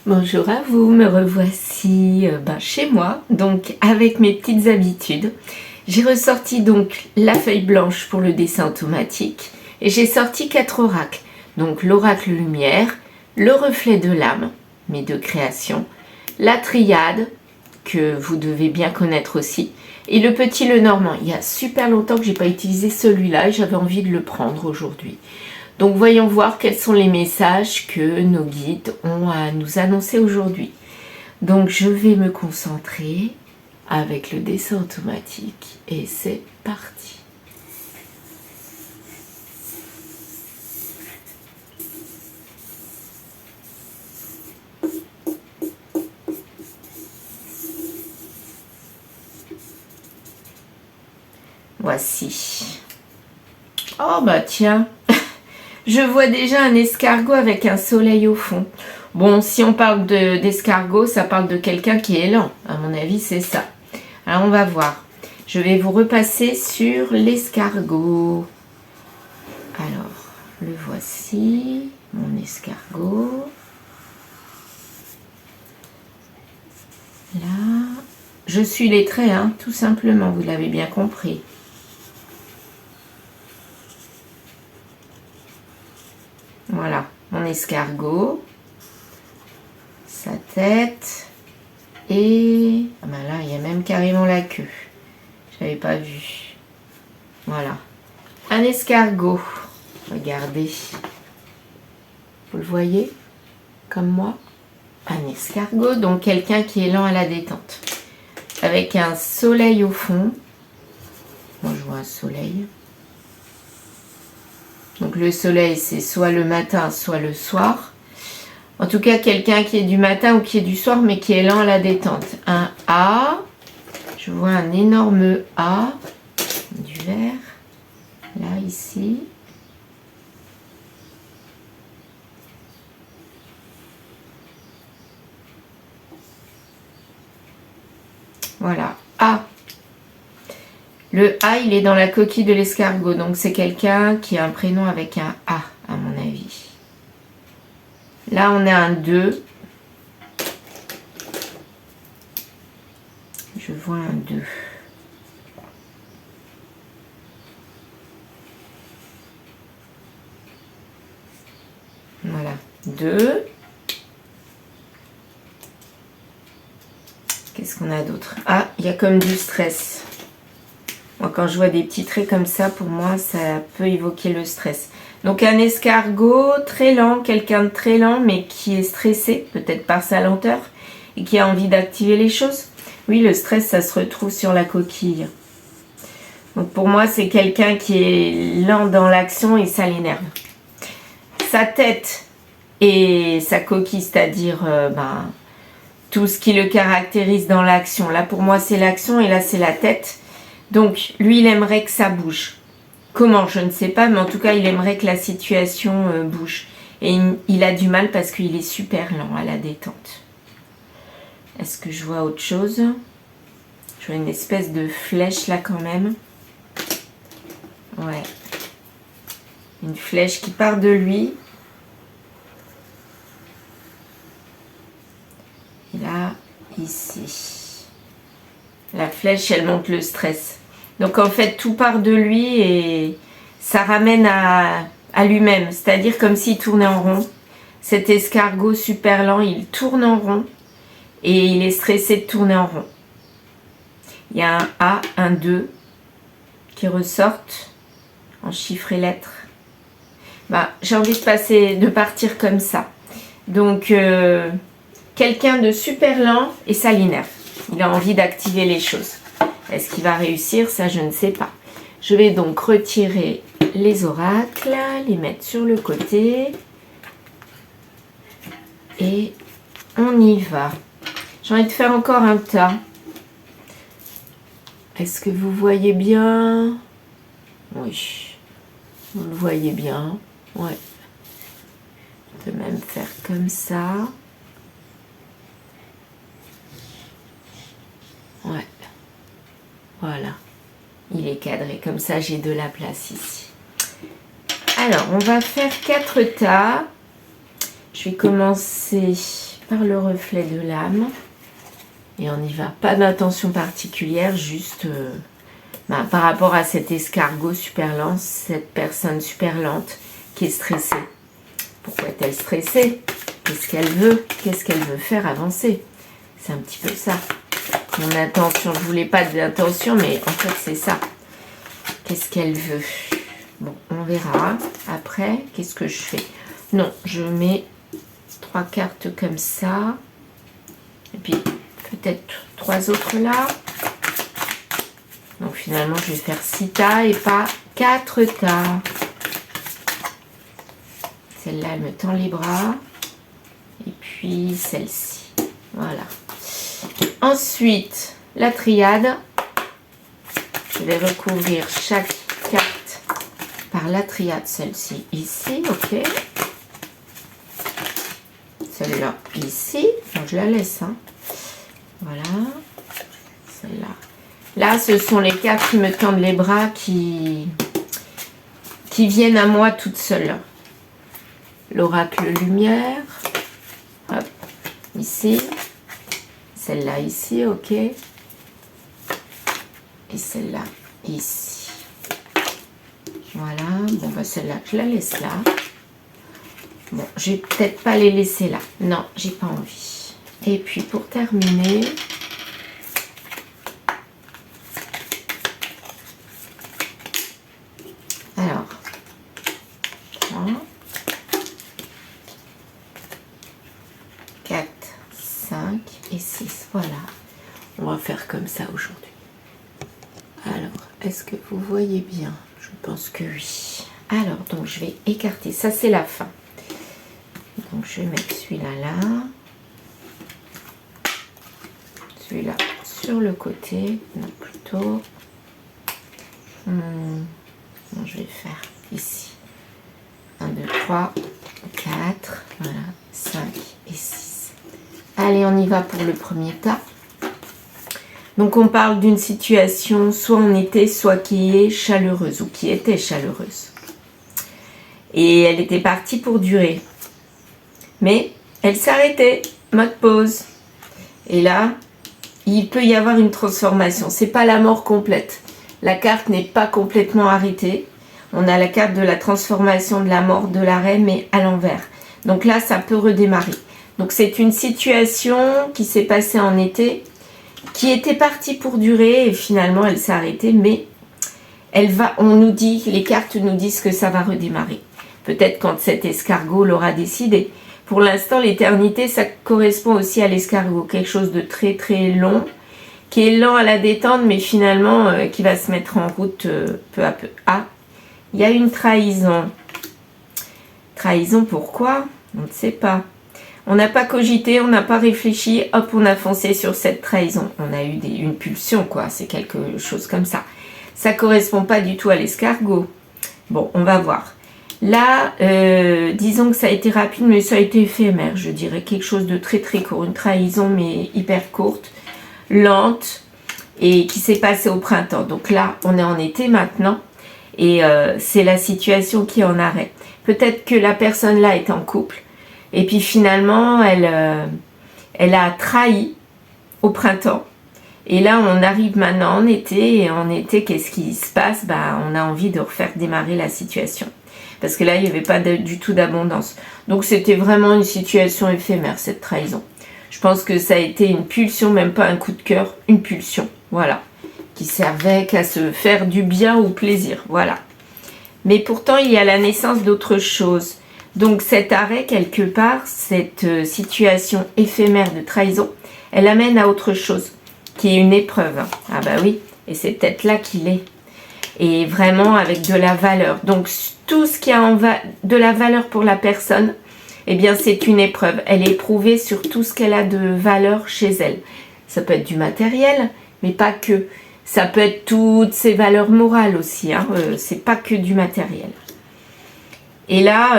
Bonjour à vous, me revoici chez moi, donc avec mes petites habitudes. J'ai ressorti donc la feuille blanche pour le dessin automatique et j'ai sorti 4 oracles. Donc l'oracle lumière, le reflet de l'âme, mes 2 créations, la triade, que vous devez bien connaître aussi, et le petit Lenormand. Il y a super longtemps que j'ai pas utilisé celui-là et j'avais envie de le prendre aujourd'hui. Donc voyons voir quels sont les messages que nos guides ont à nous annoncer aujourd'hui. Donc je vais me concentrer avec le dessin automatique et c'est parti. Voici. Oh bah tiens, je vois déjà un escargot avec un soleil au fond. Bon, si on parle d'escargot, ça parle de quelqu'un qui est lent. À mon avis, c'est ça. Alors, on va voir. Je vais vous repasser sur l'escargot. Alors, le voici, mon escargot. Là, je suis les traits, hein, tout simplement, vous l'avez bien compris. Voilà, mon escargot, sa tête, et ah ben là, il y a même carrément la queue. Je n'avais pas vu. Voilà, un escargot. Regardez. Vous le voyez, comme moi. Un escargot, donc quelqu'un qui est lent à la détente. Avec un soleil au fond. Moi, je vois un soleil. Donc le soleil, c'est soit le matin, soit le soir. En tout cas, quelqu'un qui est du matin ou qui est du soir, mais qui est lent à la détente. Un A. Je vois un énorme A. Du vert. Là, ici. Voilà. A. Le A, il est dans la coquille de l'escargot. Donc, c'est quelqu'un qui a un prénom avec un A, à mon avis. Là, on a un 2. Je vois un 2. Voilà. 2. Qu'est-ce qu'on a d'autre? Ah, il y a comme du stress. Moi, quand je vois des petits traits comme ça, pour moi, ça peut évoquer le stress. Donc, un escargot très lent, quelqu'un de très lent, mais qui est stressé, peut-être par sa lenteur, et qui a envie d'activer les choses. Oui, le stress, ça se retrouve sur la coquille. Donc, pour moi, c'est quelqu'un qui est lent dans l'action et ça l'énerve. Sa tête et sa coquille, c'est-à-dire tout ce qui le caractérise dans l'action. Là, pour moi, c'est l'action et là, c'est la tête. Donc, lui, il aimerait que ça bouge. Comment, je ne sais pas, mais en tout cas, il aimerait que la situation bouge. Et il a du mal parce qu'il est super lent à la détente. Est-ce que je vois autre chose? Je vois une espèce de flèche là quand même. Ouais. Une flèche qui part de lui. Et là, ici. La flèche, elle montre le stress. Donc en fait, tout part de lui et ça ramène à lui-même. C'est-à-dire comme s'il tournait en rond. Cet escargot super lent, il tourne en rond et il est stressé de tourner en rond. Il y a un A, un 2 qui ressortent en chiffres et lettres. J'ai envie de partir comme ça. Donc, quelqu'un de super lent et ça l'énerve. Il a envie d'activer les choses. Est-ce qu'il va réussir? Ça, je ne sais pas. Je vais donc retirer les oracles, les mettre sur le côté. Et on y va. J'ai envie de faire encore un tas. Est-ce que vous voyez bien? Oui. Vous le voyez bien. Ouais. Je peux même faire comme ça. Ouais. Voilà. Il est cadré. Comme ça, j'ai de la place ici. Alors, on va faire 4 tas. Je vais commencer par le reflet de l'âme. Et on n'y va, pas d'intention particulière, juste par rapport à cet escargot super lent, cette personne super lente qui est stressée. Pourquoi est-elle stressée? Qu'est-ce qu'elle veut? Qu'est-ce qu'elle veut faire avancer? C'est un petit peu ça. Mon intention, je voulais pas d'intention, mais en fait c'est ça. Qu'est-ce qu'elle veut? Bon, on verra. Après, qu'est-ce que je fais? Non, je mets 3 cartes comme ça. Et puis peut-être 3 autres là. Donc finalement, je vais faire 6 tas et pas 4 tas. Celle-là, elle me tend les bras. Et puis celle-ci. Voilà. Ensuite, la triade. Je vais recouvrir chaque carte par la triade. Celle-ci ici, ok. Celle-là ici. Donc, je la laisse. Hein. Voilà. Celle-là. Là, ce sont les cartes qui me tendent les bras qui viennent à moi toutes seules. L'oracle lumière. Hop. Ici. Celle-là ici, ok. Et celle-là ici. Voilà. Bon, bah celle-là, je la laisse là. Bon, je vais peut-être pas les laisser là. Non, j'ai pas envie. Et puis, pour terminer... Alors, 3, 4, 5 et 6. Voilà. On va faire comme ça aujourd'hui. Alors, est-ce que vous voyez bien? Je pense que oui. Alors, donc je vais écarter. Ça, c'est la fin. Donc, je vais mettre celui-là là. Celui-là sur le côté. Non, plutôt... Non, je vais faire ici 1, 2, 3, 4, voilà, 5 et 6. Allez, on y va pour le premier tas. Donc, on parle d'une situation soit en été, soit qui est chaleureuse ou qui était chaleureuse. Et elle était partie pour durer. Mais elle s'arrêtait, mode pause. Et là, il peut y avoir une transformation. C'est pas la mort complète. La carte n'est pas complètement arrêtée. On a la carte de la transformation, de la mort, de l'arrêt, mais à l'envers. Donc là, ça peut redémarrer. Donc c'est une situation qui s'est passée en été, qui était partie pour durer et finalement elle s'est arrêtée, mais on nous dit, les cartes nous disent que ça va redémarrer. Peut-être quand cet escargot l'aura décidé. Pour l'instant, l'éternité, ça correspond aussi à l'escargot, quelque chose de très très long, qui est lent à la détente, mais finalement qui va se mettre en route peu à peu. Ah, il y a une trahison. Trahison pourquoi? On ne sait pas. On n'a pas cogité, on n'a pas réfléchi, hop, on a foncé sur cette trahison. On a eu une pulsion, quoi, c'est quelque chose comme ça. Ça correspond pas du tout à l'escargot. Bon, on va voir. Là, disons que ça a été rapide, mais ça a été éphémère, je dirais. Quelque chose de très très court, une trahison, mais hyper courte, lente, et qui s'est passée au printemps. Donc là, on est en été maintenant, et c'est la situation qui est en arrêt. Peut-être que la personne là est en couple, et puis finalement, elle a trahi au printemps. Et là, on arrive maintenant en été, et en été, qu'est-ce qui se passe? On a envie de refaire démarrer la situation. Parce que là, il n'y avait pas du tout d'abondance. Donc, c'était vraiment une situation éphémère, cette trahison. Je pense que ça a été une pulsion, même pas un coup de cœur, une pulsion. Voilà. Qui servait qu'à se faire du bien ou plaisir. Voilà. Mais pourtant, il y a la naissance d'autre chose. Donc, cet arrêt, quelque part, cette situation éphémère de trahison, elle amène à autre chose, qui est une épreuve. Ah bah oui, et c'est peut-être là qu'il est. Et vraiment avec de la valeur. Donc, tout ce qui a de la valeur pour la personne, eh bien, c'est une épreuve. Elle est éprouvée sur tout ce qu'elle a de valeur chez elle. Ça peut être du matériel, mais pas que. Ça peut être toutes ses valeurs morales aussi. Hein. C'est pas que du matériel. Et là,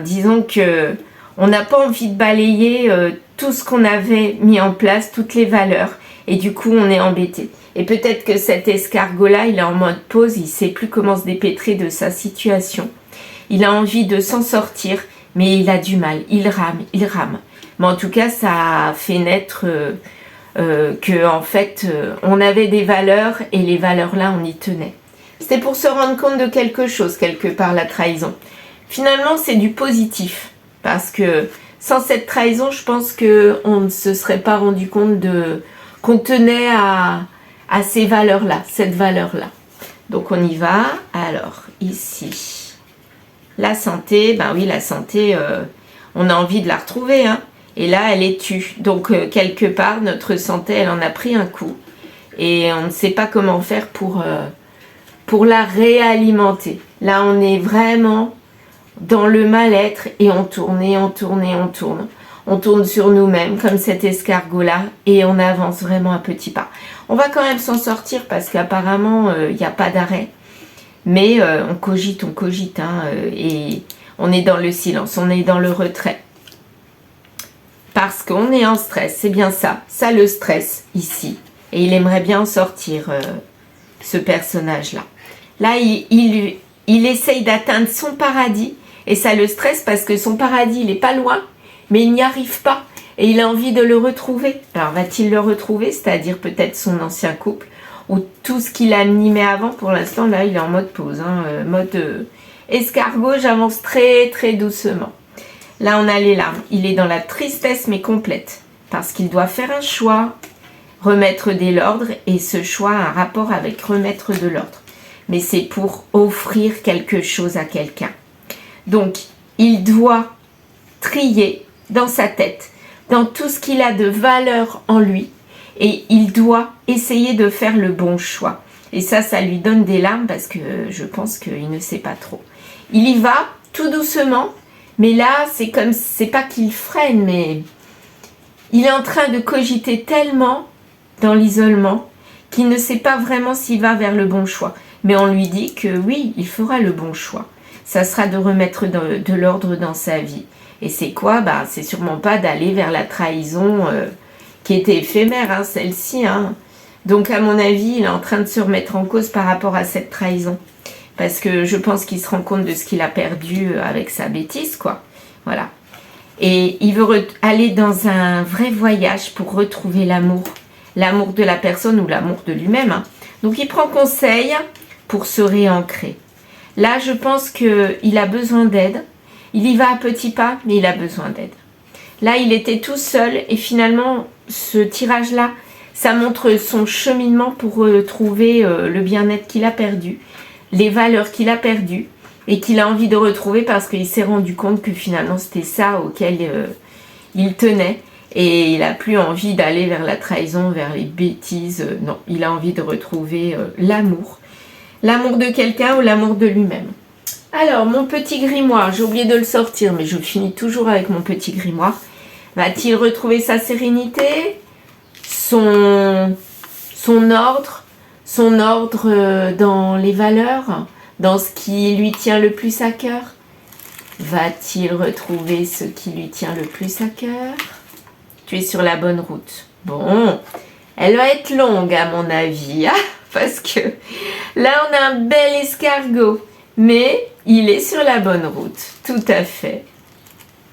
disons que on n'a pas envie de balayer tout ce qu'on avait mis en place, toutes les valeurs. Et du coup, on est embêté. Et peut-être que cet escargot-là, il est en mode pause, il ne sait plus comment se dépêtrer de sa situation. Il a envie de s'en sortir, mais il a du mal, il rame, il rame. Mais en tout cas, ça a fait naître que en fait, on avait des valeurs et les valeurs-là, on y tenait. C'était pour se rendre compte de quelque chose, quelque part, la trahison. Finalement, c'est du positif. Parce que sans cette trahison, je pense qu'on ne se serait pas rendu compte qu'on tenait à ces valeurs-là, cette valeur-là. Donc, on y va. Alors, ici, la santé. Ben oui, la santé, on a envie de la retrouver, hein. Et là, elle est tue. Donc, quelque part, notre santé, elle en a pris un coup. Et on ne sait pas comment faire pour la réalimenter. Là, on est vraiment dans le mal-être et on tourne et on tourne et on tourne. On tourne sur nous-mêmes comme cet escargot-là et on avance vraiment à petits pas. On va quand même s'en sortir parce qu'apparemment, il n'y a pas d'arrêt. Mais on cogite, hein, et on est dans le silence, on est dans le retrait. Parce qu'on est en stress, c'est bien ça. Ça le stress ici. Et il aimerait bien en sortir, ce personnage-là. Là, il essaye d'atteindre son paradis. Et ça le stresse parce que son paradis, il n'est pas loin. Mais il n'y arrive pas. Et il a envie de le retrouver. Alors, va-t-il le retrouver? C'est-à-dire peut-être son ancien couple. Ou tout ce qu'il a animé avant. Pour l'instant, là, il est en mode pause. Hein, mode escargot, j'avance très, très doucement. Là, on a les larmes. Il est dans la tristesse, mais complète. Parce qu'il doit faire un choix, remettre de l'ordre. Et ce choix a un rapport avec remettre de l'ordre. Mais c'est pour offrir quelque chose à quelqu'un. Donc, il doit trier dans sa tête, dans tout ce qu'il a de valeur en lui. Et il doit essayer de faire le bon choix. Et ça lui donne des larmes parce que je pense qu'il ne sait pas trop. Il y va tout doucement. Mais là, c'est pas qu'il freine, mais il est en train de cogiter tellement dans l'isolement qu'il ne sait pas vraiment s'il va vers le bon choix. Mais on lui dit que oui, il fera le bon choix. Ça sera de remettre de l'ordre dans sa vie. Et c'est quoi? Bah, c'est sûrement pas d'aller vers la trahison qui était éphémère, hein, celle-ci. Hein. Donc, à mon avis, il est en train de se remettre en cause par rapport à cette trahison. Parce que je pense qu'il se rend compte de ce qu'il a perdu avec sa bêtise, quoi. Voilà. Et il veut aller dans un vrai voyage pour retrouver l'amour. L'amour de la personne ou l'amour de lui-même. Hein. Donc, il prend conseil pour se réancrer. Là, je pense qu'il a besoin d'aide. Il y va à petits pas, mais il a besoin d'aide. Là, il était tout seul et finalement, ce tirage-là, ça montre son cheminement pour retrouver le bien-être qu'il a perdu. Les valeurs qu'il a perdues et qu'il a envie de retrouver parce qu'il s'est rendu compte que finalement c'était ça auquel il tenait et il n'a plus envie d'aller vers la trahison, vers les bêtises. Non, il a envie de retrouver l'amour. L'amour de quelqu'un ou l'amour de lui-même. Alors, mon petit grimoire, j'ai oublié de le sortir, mais je finis toujours avec mon petit grimoire. Va-t-il retrouver sa sérénité, son ordre dans les valeurs, dans ce qui lui tient le plus à cœur? Va-t-il retrouver ce qui lui tient le plus à cœur? Tu es sur la bonne route. Bon, elle va être longue à mon avis, hein, parce que là on a un bel escargot, mais il est sur la bonne route, tout à fait.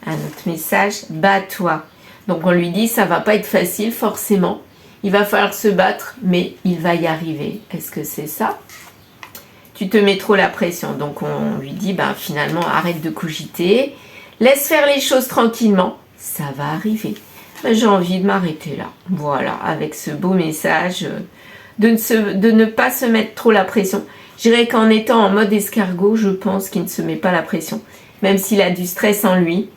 Un autre message, bats-toi. Donc on lui dit ça va pas être facile forcément. Il va falloir se battre, mais il va y arriver. Est-ce que c'est ça? Tu te mets trop la pression. Donc on lui dit, ben, finalement, arrête de cogiter. Laisse faire les choses tranquillement. Ça va arriver. Ben, j'ai envie de m'arrêter là. Voilà, avec ce beau message de ne pas se mettre trop la pression. Je dirais qu'en étant en mode escargot, je pense qu'il ne se met pas la pression. Même s'il a du stress en lui.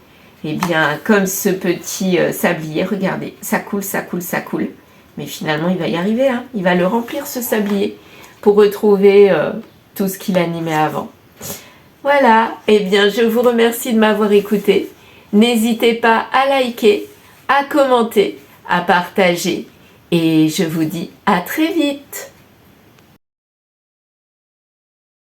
Eh bien, comme ce petit sablier, regardez, ça coule, ça coule, ça coule. Mais finalement, il va y arriver. Hein. Il va le remplir, ce sablier, pour retrouver tout ce qu'il animait avant. Voilà. Eh bien, je vous remercie de m'avoir écouté. N'hésitez pas à liker, à commenter, à partager. Et je vous dis à très vite.